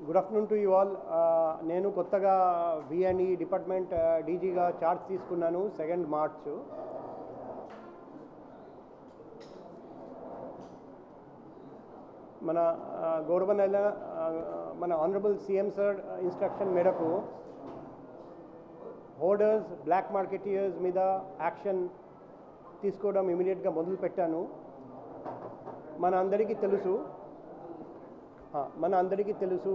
Good afternoon to you all. నేను కొత్తగా V&E department డీజీగా charge తీసుకున్నాను 2 మార్చ్. మన గౌరవనీయ మన ఆనరబుల్ సీఎం సార్ ఇన్స్ట్రక్షన్ మేరకు హోర్డర్స్ బ్లాక్ మార్కెటియర్స్ మీద యాక్షన్ తీసుకోవడం ఇమీడియట్గా మొదలు పెట్టాను. మన అందరికీ తెలుసు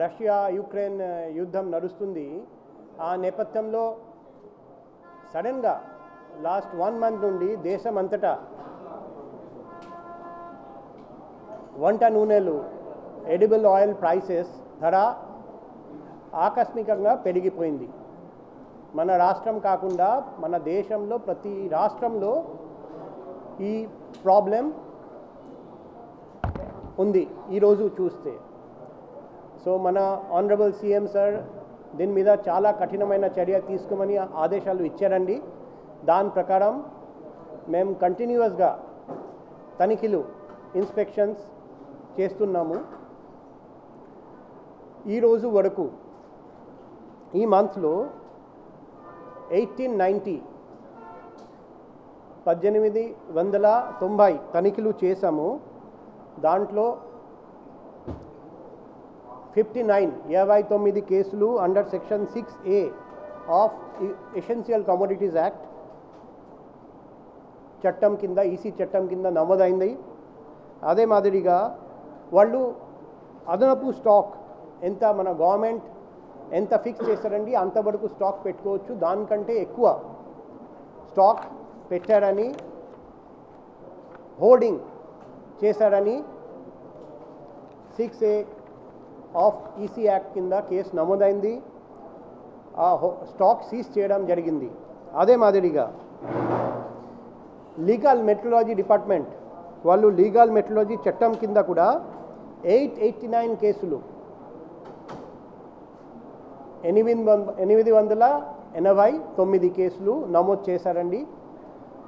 రష్యా యుక్రెయిన్ యుద్ధం నడుస్తుంది. ఆ నేపథ్యంలో సడన్గా లాస్ట్ 1 మంత్ నుండి దేశం అంతటా వంట నూనెలు ఎడిబుల్ ఆయిల్ ప్రైసెస్ ధర ఆకస్మికంగా పెరిగిపోయింది. మన రాష్ట్రం కాకుండా మన దేశంలో ప్రతి రాష్ట్రంలో ఈ ప్రాబ్లం ఉంది ఈరోజు చూస్తే. సో మన ఆనరబుల్ సీఎం సార్ దీని మీద చాలా కఠినమైన చర్య తీసుకోమని ఆదేశాలు ఇచ్చారండి. దాని ప్రకారం మేము కంటిన్యూస్గా తనిఖీలు ఇన్స్పెక్షన్స్ చేస్తున్నాము. ఈరోజు వరకు ఈ మంత్లో 1890 తనిఖీలు చేశాము. దాంట్లో 59 కేసులు under section 6A of essential commodities act చట్టం కింద ఈసీ చట్టం కింద నమోదైంది. అదే మాదిరిగా వాళ్ళు అదనపు స్టాక్ ఎంత మన గవర్నమెంట్ ఎంత ఫిక్స్ చేశారండి అంతవరకు స్టాక్ పెట్టుకోవచ్చు, దానికంటే ఎక్కువ స్టాక్ పెట్టారని హోర్డింగ్ చేశారని 6A ఆఫ్ ఈసీ యాక్ట్ కింద కేసు నమోదైంది. ఆ స్టాక్ సీజ్ చేయడం జరిగింది. అదే మాదిరిగా లీగల్ మెట్రాలజీ డిపార్ట్మెంట్ వాళ్ళు లీగల్ మెట్రాలజీ చట్టం కింద కూడా 889 కేసులు 889 కేసులు నమోదు చేశారండి.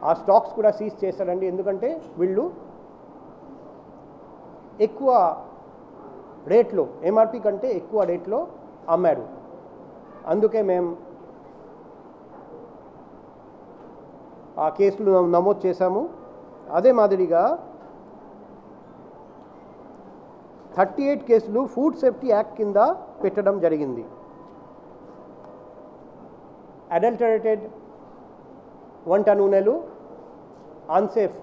ఆ స్టాక్స్ కూడా సీజ్ చేశారండి. ఎందుకంటే వీళ్ళు ఎక్కువ రేట్లో ఎంఆర్పి కంటే ఎక్కువ రేట్లో అమ్మారు. అందుకే మేము ఆ కేసులు నమోదు చేశాము. అదే మాదిరిగా 38 కేసులు ఫుడ్ సేఫ్టీ యాక్ట్ కింద పెట్టడం జరిగింది. అడల్టరేటెడ్ వంట నూనెలు, అన్సేఫ్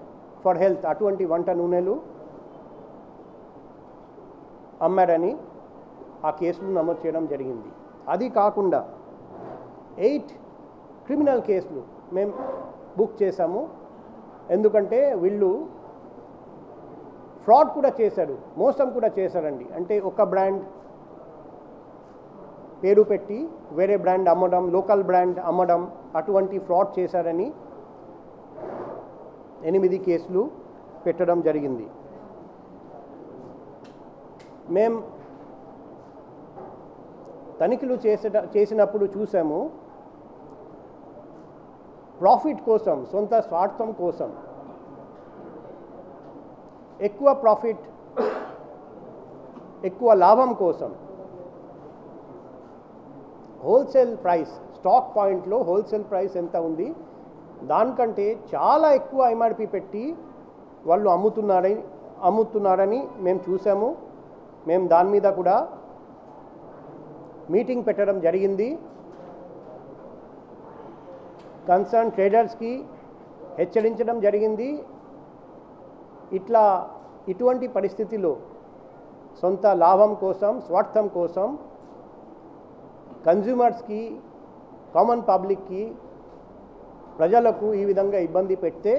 ఫర్ హెల్త్ అటువంటి వంట నూనెలు అమ్మారని ఆ కేసులు నమోదు చేయడం జరిగింది. అది కాకుండా 8 క్రిమినల్ కేసులు మేము బుక్ చేశాము. ఎందుకంటే వీళ్ళు ఫ్రాడ్ కూడా చేశారు, మోసం కూడా చేశారండి. అంటే ఒక బ్రాండ్ పేరు పెట్టి వేరే బ్రాండ్ అమ్మడం, లోకల్ బ్రాండ్ అమ్మడం, అటువంటి ఫ్రాడ్ చేశారని 8 కేసులు పెట్టడం జరిగింది. మేము తనిఖీలు చేసినప్పుడు చూసాము ప్రాఫిట్ కోసం, సొంత స్వార్థం కోసం, ఎక్కువ ప్రాఫిట్ ఎక్కువ లాభం కోసం హోల్సేల్ ప్రైస్ స్టాక్ పాయింట్లో హోల్సేల్ ప్రైస్ ఎంత ఉంది దానికంటే చాలా ఎక్కువ ఎంఆర్పి పెట్టి వాళ్ళు అమ్ముతున్నారని మేము చూసాము. మేము దాని మీద కూడా మీటింగ్ పెట్టడం జరిగింది. కన్సర్న్ ట్రేడర్స్కి హెచ్చరించడం జరిగింది. ఇటువంటి పరిస్థితిలో సొంత లాభం కోసం, స్వార్థం కోసం కన్జ్యూమర్స్కి, కామన్ పబ్లిక్కి, ప్రజలకు ఈ విధంగా ఇబ్బంది పెడితే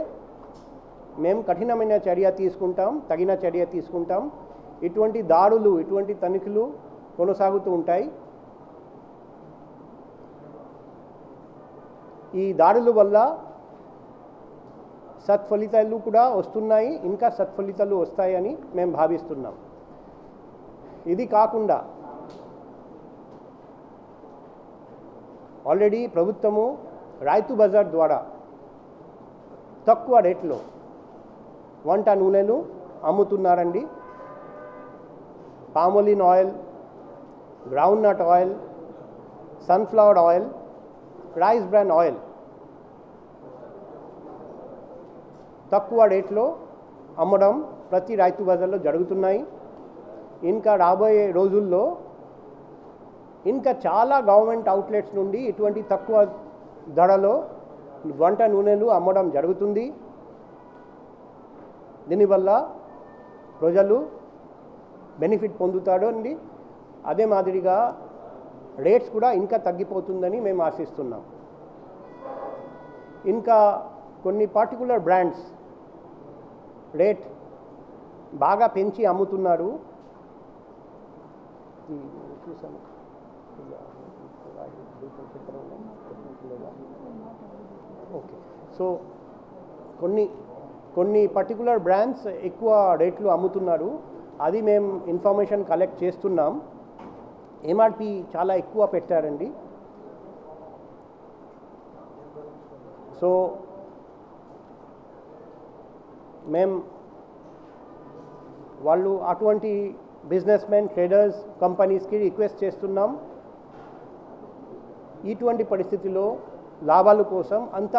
మేము కఠినమైన చర్య తీసుకుంటాం, తగిన చర్య తీసుకుంటాం. ఇటువంటి దాడులు, ఇటువంటి తనిఖీలు కొనసాగుతూ ఉంటాయి. ఈ దాడుల వల్ల సత్ఫలితాలు కూడా వస్తున్నాయి, ఇంకా సత్ఫలితాలు వస్తాయని మేము భావిస్తున్నాం. ఇది కాకుండా ఆల్రెడీ ప్రభుత్వము రైతు బజార్ ద్వారా తక్కువ రేట్లో వంట నూనెలు అమ్ముతున్నారండి. Palmolein oil, groundnut oil, sunflower oil, rice bran oil తక్కువ రేట్లో అమ్మడం ప్రతి రైతు బజార్లో జరుగుతున్నాయి. ఇంకా రాబోయే రోజుల్లో ఇంకా చాలా గవర్నమెంట్ అవుట్లెట్స్ నుండి ఇటువంటి తక్కువ ధరలో వంట నూనెలు అమ్మడం జరుగుతుంది. దీనివల్ల ప్రజలు బెనిఫిట్ పొందుతాడు అండి. అదే మాదిరిగా రేట్స్ కూడా ఇంకా తగ్గిపోతుందని మేము ఆశిస్తున్నాం. ఇంకా కొన్ని పర్టికులర్ బ్రాండ్స్ రేట్ బాగా పెంచి అమ్ముతున్నారు. చూసాము. ఓకే, సో కొన్ని పర్టికులర్ బ్రాండ్స్ ఎక్కువ రేట్లు అమ్ముతున్నారు. అది మేము ఇన్ఫర్మేషన్ కలెక్ట్ చేస్తున్నాం. ఎంఆర్పి చాలా ఎక్కువ పెట్టారండి. సో మేము వాళ్ళు అటువంటి బిజినెస్ మెన్, ట్రేడర్స్, కంపెనీస్కి రిక్వెస్ట్ చేస్తున్నాం, ఇటువంటి పరిస్థితిలో లాభాల కోసం అంత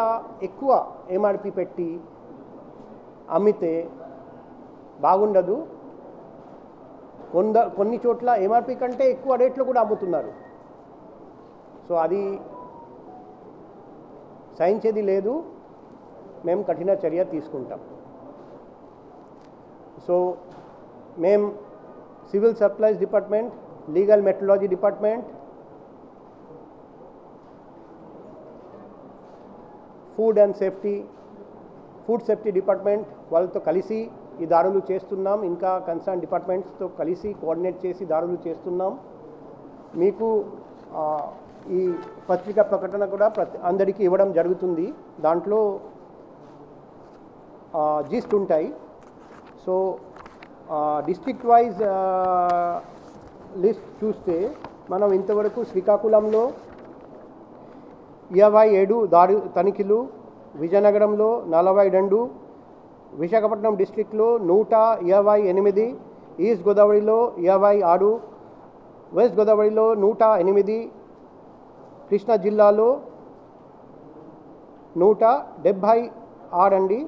ఎక్కువ ఎంఆర్పి పెట్టి అమ్మితే బాగుండదు. కొన్ని చోట్ల ఎంఆర్పి కంటే ఎక్కువ రేట్లు కూడా అమ్ముతున్నారు. సో అది సహించేది లేదు. మేము కఠిన చర్య తీసుకుంటాం. సో మేము civil supplies department, legal metrology department, food safety department వాళ్ళతో కలిసి ఈ దాడులు చేస్తున్నాం. ఇంకా కన్సర్న్ డిపార్ట్మెంట్స్తో కలిసి కోఆర్డినేట్ చేసి దాడులు చేస్తున్నాం. మీకు ఈ పత్రికా ప్రకటన కూడా అందరికీ ఇవ్వడం జరుగుతుంది. దాంట్లో జిస్ట్ ఉంటాయి. సో డిస్ట్రిక్ట్ వైజ్ లిస్ట్ చూస్తే మనం ఇంతవరకు శ్రీకాకుళంలో 27 దాడి తనిఖీలు, విజయనగరంలో 42, విశాఖపట్నం డిస్ట్రిక్ట్లో 128, ఈస్ట్ గోదావరిలో 26, వెస్ట్ గోదావరిలో 108, కృష్ణా జిల్లాలో 176 అండి,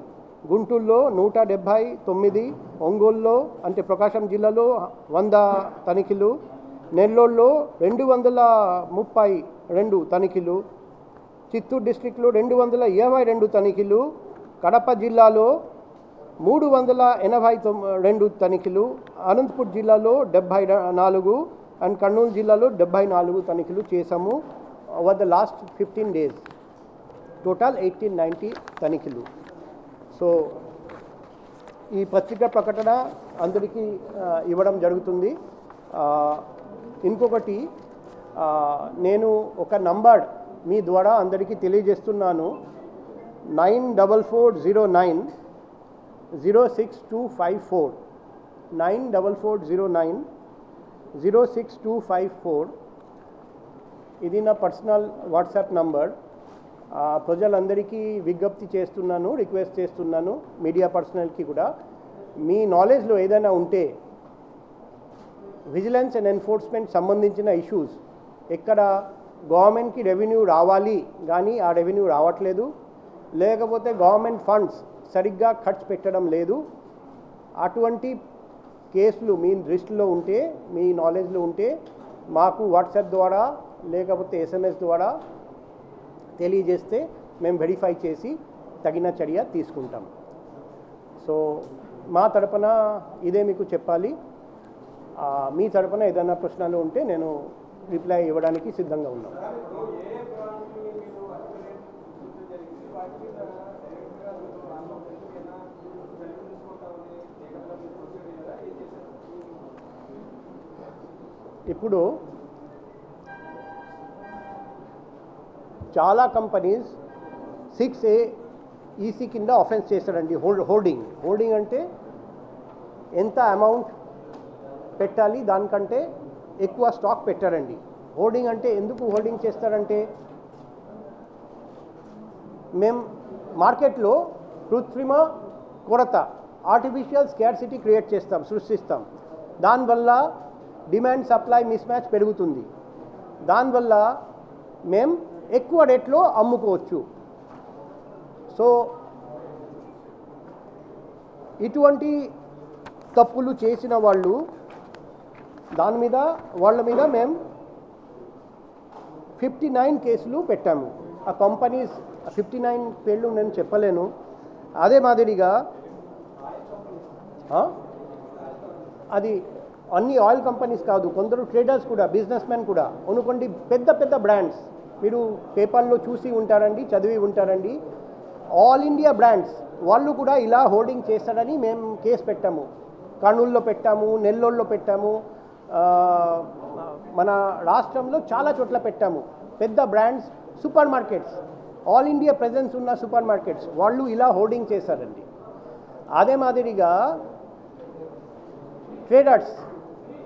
గుంటూరులో 179, ఒంగోలులో అంటే ప్రకాశం జిల్లాలో 100 తనిఖీలు, నెల్లూరులో 232 తనిఖీలు, చిత్తూరు డిస్ట్రిక్ట్లో 222 తనిఖీలు, కడప జిల్లాలో 382 తనిఖీలు, అనంతపూర్ జిల్లాలో 74 అండ్ కర్నూలు జిల్లాలో 74 తనిఖీలు చేశాము over the last 15 days. Total 1890 తనిఖీలు. సో ఈ పత్రికా ప్రకటన అందరికీ ఇవ్వడం జరుగుతుంది. ఇంకొకటి నేను ఒక నంబర్ మీ ద్వారా అందరికీ తెలియజేస్తున్నాను. 9409-06254 9409-06254. ఇది నా పర్సనల్ వాట్సాప్ నంబర్. ప్రజలందరికీ విజ్ఞప్తి చేస్తున్నాను, రిక్వెస్ట్ చేస్తున్నాను, మీడియా పర్సనల్కి కూడా, మీ నాలెడ్జ్లో ఏదైనా ఉంటే విజిలెన్స్ అండ్ ఎన్ఫోర్స్మెంట్ సంబంధించిన ఇష్యూస్, ఎక్కడ గవర్నమెంట్కి రెవెన్యూ రావాలి కానీ ఆ రెవెన్యూ రావట్లేదు, లేకపోతే గవర్నమెంట్ ఫండ్స్ సరిగ్గా ఖర్చు పెట్టడం లేదు, అటువంటి కేసులు మీ దృష్టిలో ఉంటే, మీ నాలెడ్జ్లో ఉంటే మాకు వాట్సాప్ ద్వారా లేకపోతే SMS ద్వారా తెలియజేస్తే మేము వెరిఫై చేసి తగిన చర్య తీసుకుంటాం. సో మా తరపున ఇదే మీకు చెప్పాలి. మీ తరపున ఏదైనా ప్రశ్నలు ఉంటే నేను రిప్లై ఇవ్వడానికి సిద్ధంగా ఉన్నాను. ఇప్పుడు చాలా కంపెనీస్ 6A EC కింద ఆఫెన్స్ చేస్తారండి. హోర్డింగ్ అంటే ఎంత అమౌంట్ పెట్టాలి దానికంటే ఎక్కువ స్టాక్ పెట్టారండి. హోర్డింగ్ అంటే ఎందుకు హోర్డింగ్ చేస్తారంటే, మేము మార్కెట్లో కృత్రిమ కొరత, ఆర్టిఫిషియల్ స్కార్సిటీ క్రియేట్ చేస్తాం, సృష్టిస్తాం. దానివల్ల డిమాండ్ సప్లై మిస్ మ్యాచ్ పెరుగుతుంది. దానివల్ల మేము ఎక్కువ రేట్లో అమ్ముకోవచ్చు. సో ఇటువంటి తప్పులు చేసిన వాళ్ళ మీద మేము 59 కేసులు పెట్టాము. ఆ కంపెనీస్ 59 పేర్లు నేను చెప్పలేను. అదే మాదిరిగా అది అన్ని ఆయిల్ కంపెనీస్ కాదు, కొందరు ట్రేడర్స్ కూడా, బిజినెస్ మెన్ కూడా అనుకోండి, పెద్ద పెద్ద బ్రాండ్స్ మీరు పేపర్లో చూసి ఉంటారండి, చదివి ఉంటారండి. ఆల్ ఇండియా బ్రాండ్స్ వాళ్ళు కూడా ఇలా హోర్డింగ్ చేస్తారని మేము కేసు పెట్టాము. కర్నూలులో పెట్టాము, నెల్లూరులో పెట్టాము, మన రాష్ట్రంలో చాలా చోట్ల పెట్టాము. పెద్ద brands, super markets, all India presence ఉన్న సూపర్ మార్కెట్స్ వాళ్ళు ఇలా హోర్డింగ్ చేశారండి. అదే మాదిరిగా ట్రేడర్స్,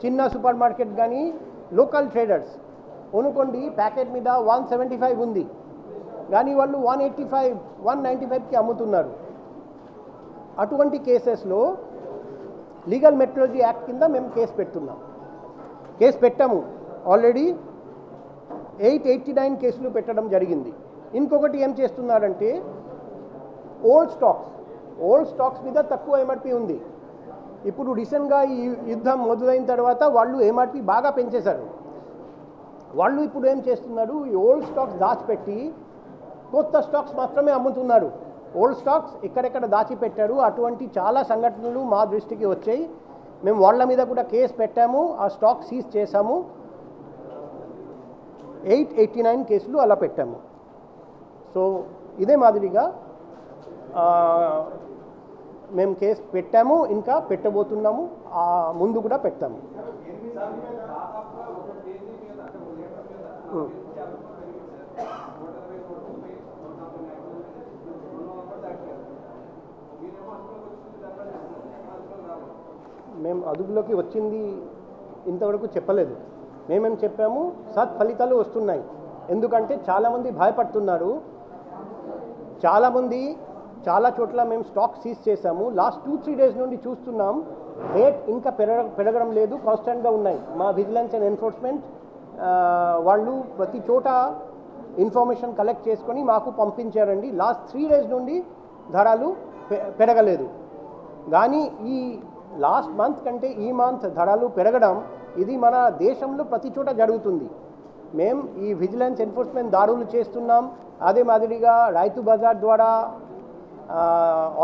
చిన్న సూపర్ మార్కెట్ కానీ లోకల్ ట్రేడర్స్ అనుకోండి, ప్యాకెట్ మీద 175 ఉంది కానీ వాళ్ళు 185, 195కి అమ్ముతున్నారు. అటువంటి కేసెస్లో లీగల్ మెట్రాలజీ యాక్ట్ కింద మేము కేసు పెట్టాము. ఆల్రెడీ 889 కేసులు పెట్టడం జరిగింది. ఇంకొకటి ఏం చేస్తున్నారంటే ఓల్డ్ స్టాక్స్ మీద తక్కువ ఎంఆర్పి ఉంది. ఇప్పుడు రీసెంట్గా ఈ యుద్ధం మొదలైన తర్వాత వాళ్ళు ఎంఆర్పి బాగా పెంచేశారు. వాళ్ళు ఇప్పుడు ఏం చేస్తున్నారు, ఈ ఓల్డ్ స్టాక్స్ దాచిపెట్టి కొత్త స్టాక్స్ మాత్రమే అమ్ముతున్నారు. ఓల్డ్ స్టాక్స్ ఎక్కడెక్కడ దాచిపెట్టారు. అటువంటి చాలా సంఘటనలు మా దృష్టికి వచ్చాయి. మేము వాళ్ళ మీద కూడా కేసు పెట్టాము, ఆ స్టాక్ సీజ్ చేశాము. 889 కేసులు అలా పెట్టాము. సో ఇదే మాదిరిగా మేము కేసు పెట్టాము, ఇంకా పెట్టబోతున్నాము, ముందు కూడా పెడతాము. మేము అదుపులోకి వచ్చింది ఇంతవరకు చెప్పలేదు. మేమేం చెప్పాము, సత్ఫలితాలు వస్తున్నాయి. ఎందుకంటే చాలామంది భయపడుతున్నారు. చాలా చోట్ల మేము స్టాక్ సీజ్ చేశాము. లాస్ట్ 2-3 డేస్ నుండి చూస్తున్నాం, రేట్ ఇంకా పెరగడం లేదు, కాన్స్టెంట్గా ఉన్నాయి. మా విజిలెన్స్ అండ్ ఎన్ఫోర్స్మెంట్ వాళ్ళు ప్రతి చోట ఇన్ఫర్మేషన్ కలెక్ట్ చేసుకొని మాకు పంపించారండి. లాస్ట్ 3 డేస్ నుండి ధరలు పెరగలేదు. కానీ ఈ లాస్ట్ మంత్ కంటే ఈ మంత్ ధరలు పెరగడం, ఇది మన దేశంలో ప్రతి చోట జరుగుతుంది. మేము ఈ విజిలెన్స్ ఎన్ఫోర్స్మెంట్ దాడులు చేస్తున్నాం. అదే మాదిరిగా రైతు బజార్ ద్వారా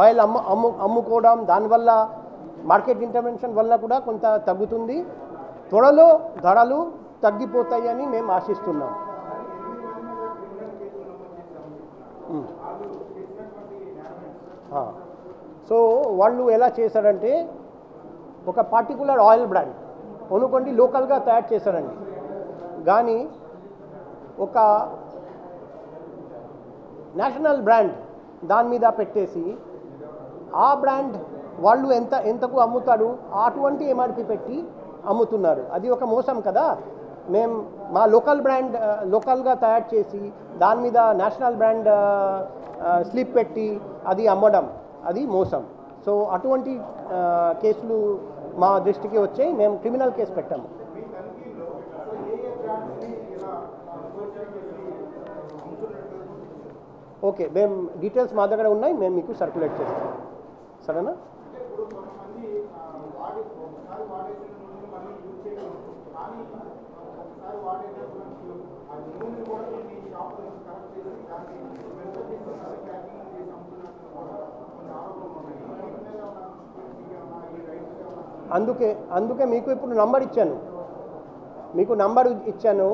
ఆయిల్ అమ్ముకోవడం, దానివల్ల మార్కెట్ ఇంటర్వెన్షన్ వల్ల కూడా కొంత తగ్గుతుంది. త్వరలో ధరలు తగ్గిపోతాయని మేము ఆశిస్తున్నాం. సో వాళ్ళు ఎలా చేశారంటే, ఒక పర్టికులర్ ఆయిల్ బ్రాండ్ అనుకోండి, లోకల్గా తయారు చేశారండి. కానీ ఒక నేషనల్ బ్రాండ్ దాని మీద పెట్టేసి ఆ బ్రాండ్ వాళ్ళు ఎంతకు అమ్ముతారు అటువంటి ఎంఆర్పి పెట్టి అమ్ముతున్నారు. అది ఒక మోసం కదా. మేము మా లోకల్ బ్రాండ్ లోకల్గా తయారు చేసి దాని మీద నేషనల్ బ్రాండ్ స్లిప్ పెట్టి అది అమ్మడం, అది మోసం. సో అటువంటి కేసులు మా దృష్టికి వచ్చాయి. మేము క్రిమినల్ కేసు పెట్టాము. ఓకే, మేము డీటెయిల్స్ మా దగ్గర ఉన్నాయి, మేము మీకు సర్క్యులేట్ చేస్తాం. సరేనా? అందుకే మీకు ఇప్పుడు నంబర్ ఇచ్చాను.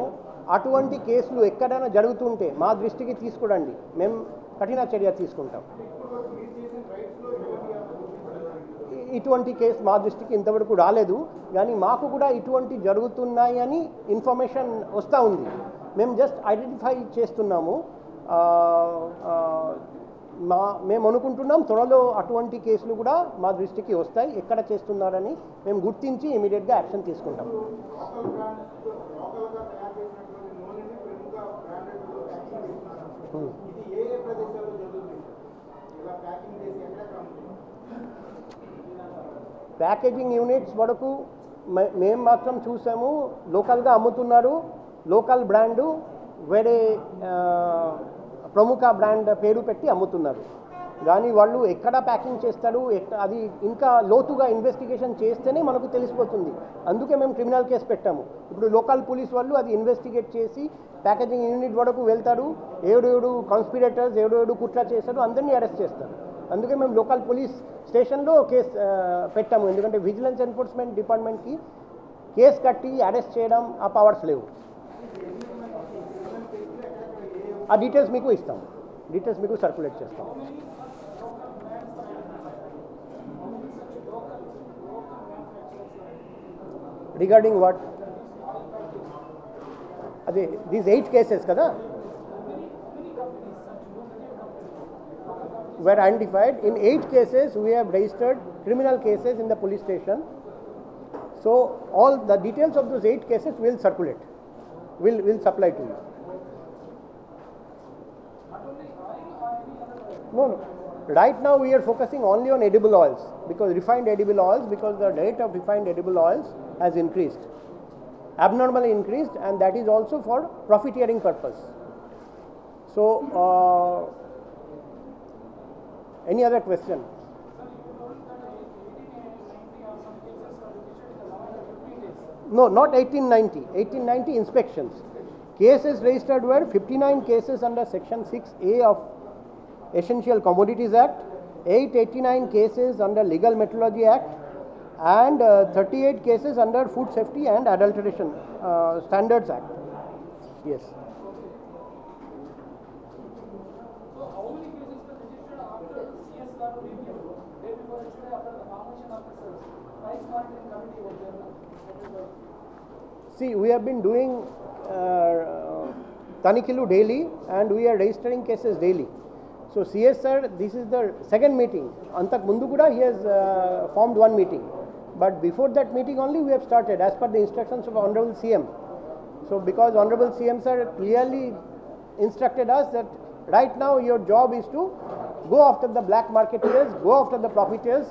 అటువంటి కేసులు ఎక్కడైనా జరుగుతుంటే మా దృష్టికి తీసుకురండి, మేము కఠిన చర్య తీసుకుంటాం. ఇటువంటి కేసు మా దృష్టికి ఇంతవరకు రాలేదు, కానీ మాకు కూడా ఇటువంటి జరుగుతున్నాయని ఇన్ఫర్మేషన్ వస్తూ ఉంది. మేము జస్ట్ ఐడెంటిఫై చేస్తున్నాము. మేము అనుకుంటున్నాం త్వరలో అటువంటి కేసులు కూడా మా దృష్టికి వస్తాయి. ఎక్కడ చేస్తున్నారని మేము గుర్తించి ఇమీడియట్గా యాక్షన్ తీసుకుంటాం. ప్యాకేజింగ్ యూనిట్స్ వరకు మేము మాత్రం చూసాము లోకల్గా అమ్ముతున్నారు, లోకల్ బ్రాండు వేరే ప్రముఖ బ్రాండ్ పేరు పెట్టి అమ్ముతున్నారు. కానీ వాళ్ళు ఎక్కడ ప్యాకింగ్ చేస్తారు, అది ఇంకా లోతుగా ఇన్వెస్టిగేషన్ చేస్తేనే మనకు తెలిసిపోతుంది. అందుకే మేము క్రిమినల్ కేసు పెట్టాము. ఇప్పుడు లోకల్ పోలీస్ వాళ్ళు అది ఇన్వెస్టిగేట్ చేసి ప్యాకేజింగ్ యూనిట్ వరకు వెళ్తారు, ఏడు కాన్స్పిరేటర్స్ ఏడు కుట్ర చేస్తారు, అందరినీ అరెస్ట్ చేస్తారు. అందుకే మేము లోకల్ పోలీస్ స్టేషన్లో కేసు పెట్టాము. ఎందుకంటే విజిలెన్స్ ఎన్ఫోర్స్మెంట్ డిపార్ట్మెంట్కి కేసు కట్టి అరెస్ట్ చేయడం ఆ పవర్స్ లేవు. ఆ డీటెయిల్స్ మీకు ఇస్తాం, డీటెయిల్స్ మీకు సర్క్యులేట్ చేస్తాం. Regarding what? అదే దీస్ 8 cases కదా were identified. In 8 cases we have registered criminal cases in the police station. So all the details of those 8 cases will circulate, will supply to you. No. Right now we are focusing only on edible oils, because refined edible oils, because the rate of refined edible oils has increased, abnormally increased, and that is also for profiteering purpose. So any other question? No, not 1890. 1890 inspections. Cases registered were 59 cases under Section 6A of Essential Commodities Act, 889 cases under Legal Metrology Act, and 38 cases under Food Safety and Adulteration Standards Act. Yes. So how many cases were registered after CS got review? Day before yesterday, after the formation of the price monitoring committee was there. See, we have been doing Tanikilu daily, and we are registering cases daily. So CS sir, this is the second meeting. Antak mundu kuda he has formed one meeting, but before that meeting only we have started as per the instructions of Honorable CM. So because Honorable CM sir clearly instructed us that right now your job is to go after the black marketeers, go after the profiteers,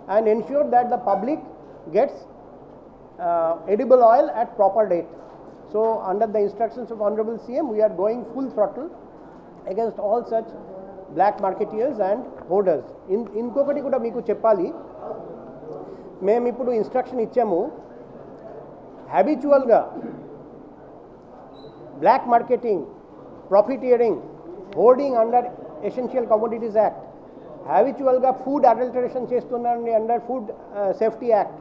and ensure that the public gets edible oil at proper date. So under the instructions of Honorable CM, we are going full throttle against all such black marketeers and hoarders. ఇంకొకటి కూడా మీకు చెప్పాలి, మేము ఇప్పుడు instruction ఇచ్చాము, హ్యాబిచువల్గా black marketing, profiteering, hoarding under essential commodities act, హ్యాబిచువల్గా food adulteration చేస్తున్నారండి అండర్ ఫుడ్ సేఫ్టీ యాక్ట్,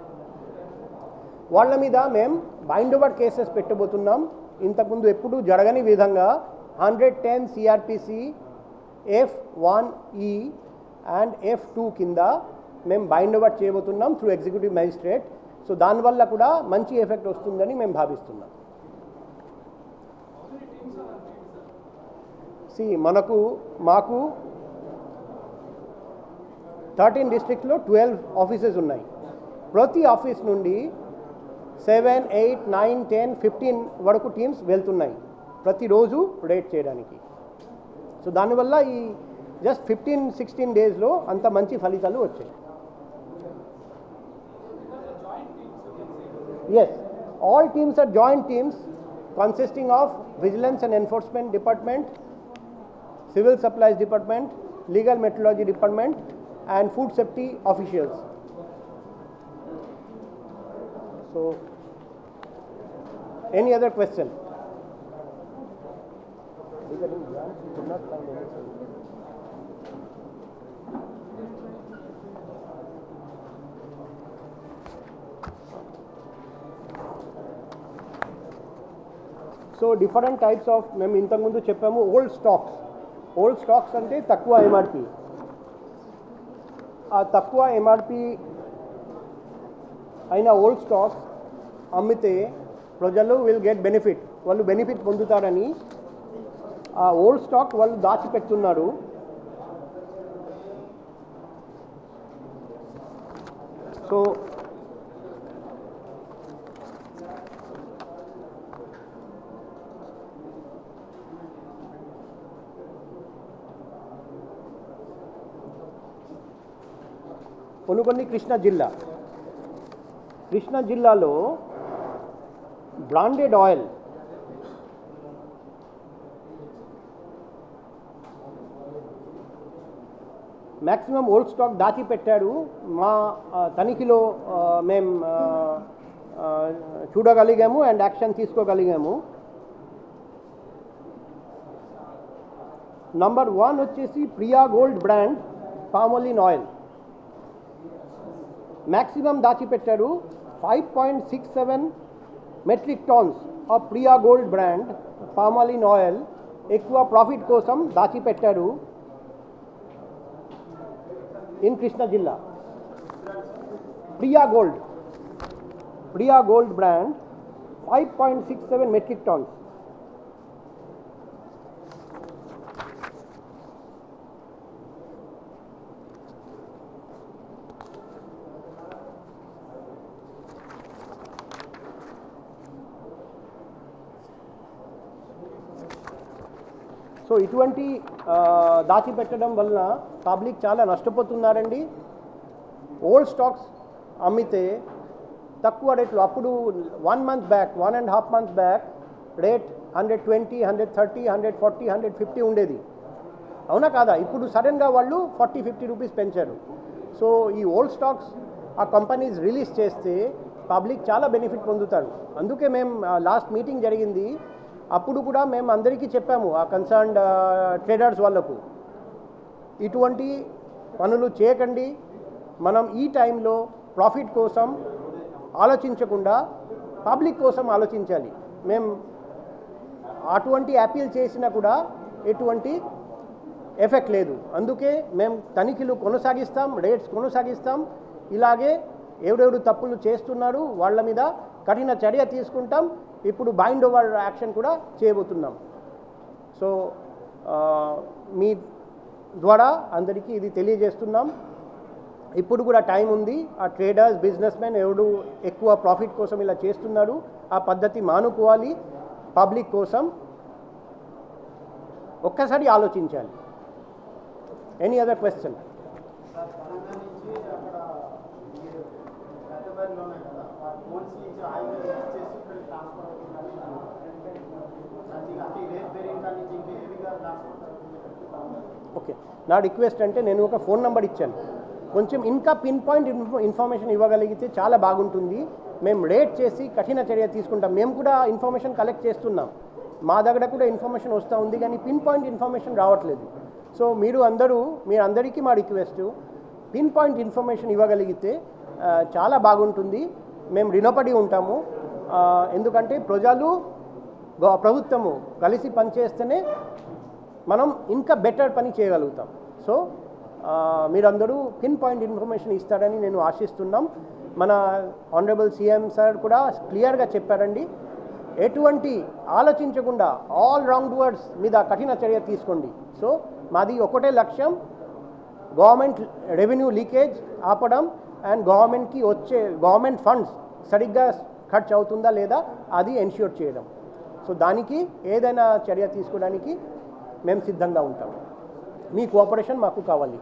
వాళ్ళ మీద మేము బైండ్ ఓవర్ కేసెస్ పెట్టబోతున్నాం. ఇంతకుముందు ఎప్పుడు జరగని విధంగా 110 CRPC F1E అండ్ F2 కింద మేము బైండ్ ఓవర్ చేయబోతున్నాం త్రూ ఎగ్జిక్యూటివ్ మ్యాజిస్ట్రేట్. సో దానివల్ల కూడా మంచి ఎఫెక్ట్ వస్తుందని మేము భావిస్తున్నాం. మాకు 13 డిస్ట్రిక్ట్స్లో 12 ఆఫీసెస్ ఉన్నాయి. ప్రతి ఆఫీస్ నుండి 7, 8, 9, 10, 15 వరకు టీమ్స్ వెళ్తున్నాయి ప్రతిరోజు రేట్ చేయడానికి. సో దానివల్ల ఈ జస్ట్ 15-16 డేస్లో అంత మంచి ఫలితాలు వచ్చాయి. Yes, all teams are joint teams consisting of Vigilance and Enforcement Department, Civil Supplies Department, Legal Metrology Department, and Food Safety officials. So, any other question? Regarding grants, we could not find anything. So different types of, మేము ఇంతకుముందు చెప్పాము old stocks అంటే తక్కువ MRP. ఆ తక్కువ MRP అయిన old stocks అమ్మితే ప్రజలు విల్ గెట్ బెనిఫిట్, వాళ్ళు బెనిఫిట్ పొందుతారని ఆ ఓల్డ్ స్టాక్ వాళ్ళు దాచిపెడుతున్నారు. సో కొనుగొని కృష్ణా జిల్లా కృష్ణా జిల్లాలో branded oil maximum old stock దాచిపెట్టాడు. మా తనిఖీలో మేము చూడగలిగాము అండ్ యాక్షన్ తీసుకోగలిగాము. నంబర్ 1 వచ్చేసి Priya Gold brand palmolein oil maximum దాచిపెట్టారు. 5.67 metric tons of Priya Gold brand palmolein oil ఎక్కువ ప్రాఫిట్ కోసం దాచిపెట్టారు ఇన్ కృష్ణా జిల్లా. Priya Gold brand 5.67 metric tons. So ఇటువంటి దాచిపెట్టడం వలన పబ్లిక్ చాలా నష్టపోతున్నారండి. ఓల్డ్ స్టాక్స్ అమ్మితే తక్కువ రేట్లు, అప్పుడు 1 month back 1.5 months back rate 120, 130, 140, 150 ఉండేది, అవునా కాదా? ఇప్పుడు సడన్గా వాళ్ళు 40-50 రూపీస్ పెంచారు. సో ఈ ఓల్డ్ స్టాక్స్ ఆ కంపెనీస్ రిలీజ్ చేస్తే పబ్లిక్ చాలా బెనిఫిట్ పొందుతారు. అందుకే మేము లాస్ట్ మీటింగ్ జరిగింది, అప్పుడు కూడా మేము అందరికీ చెప్పాము, ఆ కన్సర్న్డ్ ట్రేడర్స్ వాళ్ళకు, ఇటువంటి పనులు చేయకండి. మనం ఈ టైంలో ప్రాఫిట్ కోసం ఆలోచించకుండా పబ్లిక్ కోసం ఆలోచించాలి. మేము అటువంటి అపీల్ చేసినా కూడా ఎటువంటి ఎఫెక్ట్ లేదు. అందుకే మేము తనిఖీలు కొనసాగిస్తాం, రేట్స్ కొనసాగిస్తాం. ఇలాగే ఎవరెవరు తప్పులు చేస్తున్నారు వాళ్ళ మీద కఠిన చర్య తీసుకుంటాం. ఇప్పుడు బైండ్ ఓవర్ యాక్షన్ కూడా చేయబోతున్నాం. సో మీ ద్వారా అందరికీ ఇది తెలియజేస్తున్నాం. ఇప్పుడు కూడా టైం ఉంది. ఆ ట్రేడర్స్, బిజినెస్ మెన్ ఎవడు ఎక్కువ ప్రాఫిట్ కోసం ఇలా చేస్తున్నారు, ఆ పద్ధతి మానుకోవాలి. పబ్లిక్ కోసం ఒక్కసారి ఆలోచించాలి. Any other question? ఓకే, నా రిక్వెస్ట్ అంటే నేను ఒక ఫోన్ నెంబర్ ఇచ్చాను, కొంచెం ఇంకా పిన్ పాయింట్ ఇన్ఫర్మేషన్ ఇవ్వగలిగితే చాలా బాగుంటుంది. మేము రేట్ చేసి కఠిన చర్య తీసుకుంటాం. మేము కూడా ఇన్ఫర్మేషన్ కలెక్ట్ చేస్తున్నాం, మా దగ్గర కూడా ఇన్ఫర్మేషన్ వస్తూ ఉంది, కానీ పిన్ పాయింట్ ఇన్ఫర్మేషన్ రావట్లేదు. సో మీరు అందరికీ మా రిక్వెస్ట్, పిన్ పాయింట్ ఇన్ఫర్మేషన్ ఇవ్వగలిగితే చాలా బాగుంటుంది. మేము రుణపడి ఉంటాము. ఎందుకంటే ప్రజలు ప్రభుత్వము కలిసి పనిచేస్తేనే మనం ఇంకా బెటర్ పని చేయగలుగుతాం. సో మీరందరూ పిన్ పాయింట్ ఇన్ఫర్మేషన్ ఇస్తారని నేను ఆశిస్తున్నాం. మన ఆనరబుల్ సీఎం సార్ కూడా క్లియర్గా చెప్పారండి, ఎటువంటి ఆలోచించకుండా ఆల్ రాంగ్ డూవర్స్ మీద కఠిన చర్య తీసుకోండి. సో మాది ఒకటే లక్ష్యం, గవర్నమెంట్ రెవెన్యూ లీకేజ్ ఆపడం అండ్ గవర్నమెంట్కి వచ్చే గవర్నమెంట్ ఫండ్స్ సరిగ్గా ఖర్చు అవుతుందా లేదా అది ఎన్ష్యూర్ చేయడం. సో దానికి ఏదైనా చర్య తీసుకోవడానికి మేము సిద్ధంగా ఉంటాం. మీ కోఆపరేషన్ మాకు కావాలి.